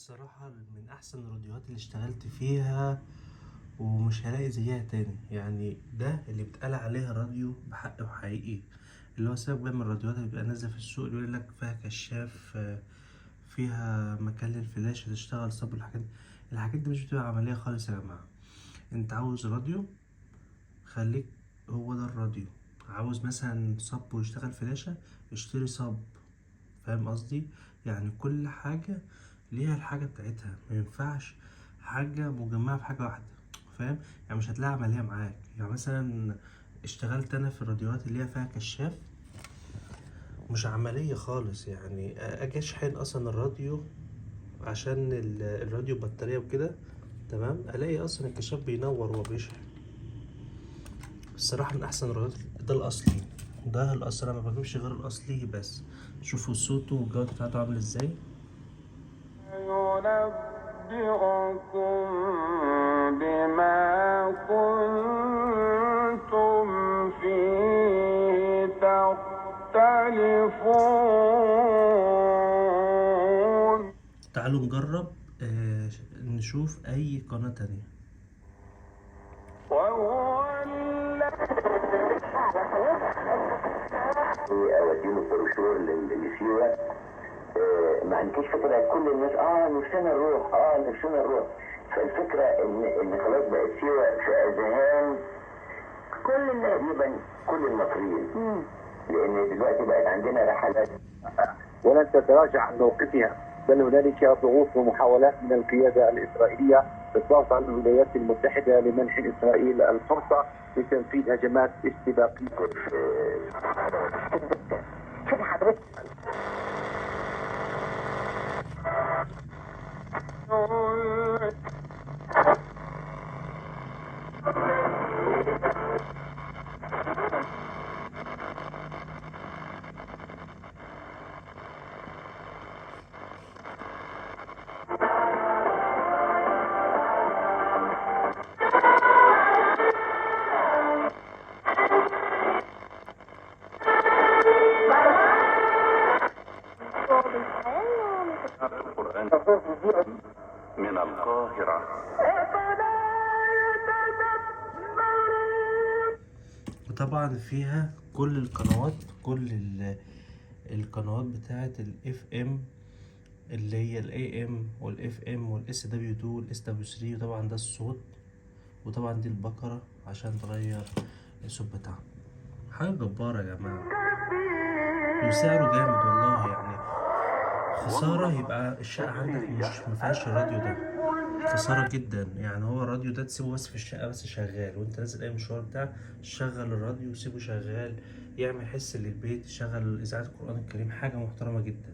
الصراحة من أحسن الراديوهات اللي اشتغلت فيها، ومش هلاقي زيها تاني. يعني ده اللي بيتقال عليها راديو بحق وحقيقي، اللي هو سبب بقى من الراديوهات اللي بيبقى نازلة في السوق اللي يقول لك فيها كشاف، فيها مكان للفلاشة تشتغل صب. الحاجات دي مش بتبقى عملية خالص يا جماعة. انت عاوز راديو، خليك هو ده الراديو. عاوز مثلا صب ويشتغل فلاشة، اشتري صب. فاهم قصدي؟ يعني كل حاجة ليها الحاجة بتاعتها، ما ينفعش حاجة مجمعة في حاجة واحدة. فاهم؟ يعني مش هتلاقي عملية معاك. يعني مثلا اشتغلت انا في الراديوهات اللي هي فيها كشاف، مش عملية خالص. يعني اجي اشحن اصلا الراديو عشان الراديو بطارية وكده، تمام، الاقي اصلا الكشاف بينور وهو بيشحن. الصراحة من احسن الراديوهات ده الاصلي. ده الاصلي، انا ما بجيبش غير الاصلي بس. شوفوا صوته والجودة بتاعته عامل ازاي. ينبئكم بما كنتم فيه تختلفون. تعالوا نجرب، نشوف اي قناة تانية. وهو اوديله بروشور لسيوة. ما عندكيش فكره كل الناس نفسنا نروح. فالفكره ان خلاص بقت سيوة في اذهان كل الناس، تقريبا كل المصريين. لان دلوقتي بقت عندنا رحلات ولن تتراجع عن موقفها، بل هنالك ضغوط ومحاولات من القياده الاسرائيليه بالضغط على الولايات المتحده لمنح اسرائيل الفرصه لتنفيذ هجمات استباقيه. شوف حضرتك، القرآن من القاهرة. وطبعا فيها كل القنوات، القنوات بتاعة الاف ام، اللي هي الاي ام والاف ام والاس دبليو 2 والاس دبليو 3. وطبعا ده الصوت، وطبعا دي البكرة عشان تغير الصوت بتاعها. حاجة جبارة يا جماعة، وسعره جامد والله. يعني خسارة يبقى الشقة عندك مش مفيهاش الراديو ده، خسارة جدا. يعني هو الراديو ده تسيبه بس في الشقة بس شغال، وانت نازل اي مشوار بتاع، شغل الراديو وسيبه شغال، يعمل حس للبيت، شغل إذاعة القرآن الكريم. حاجة محترمة جدا.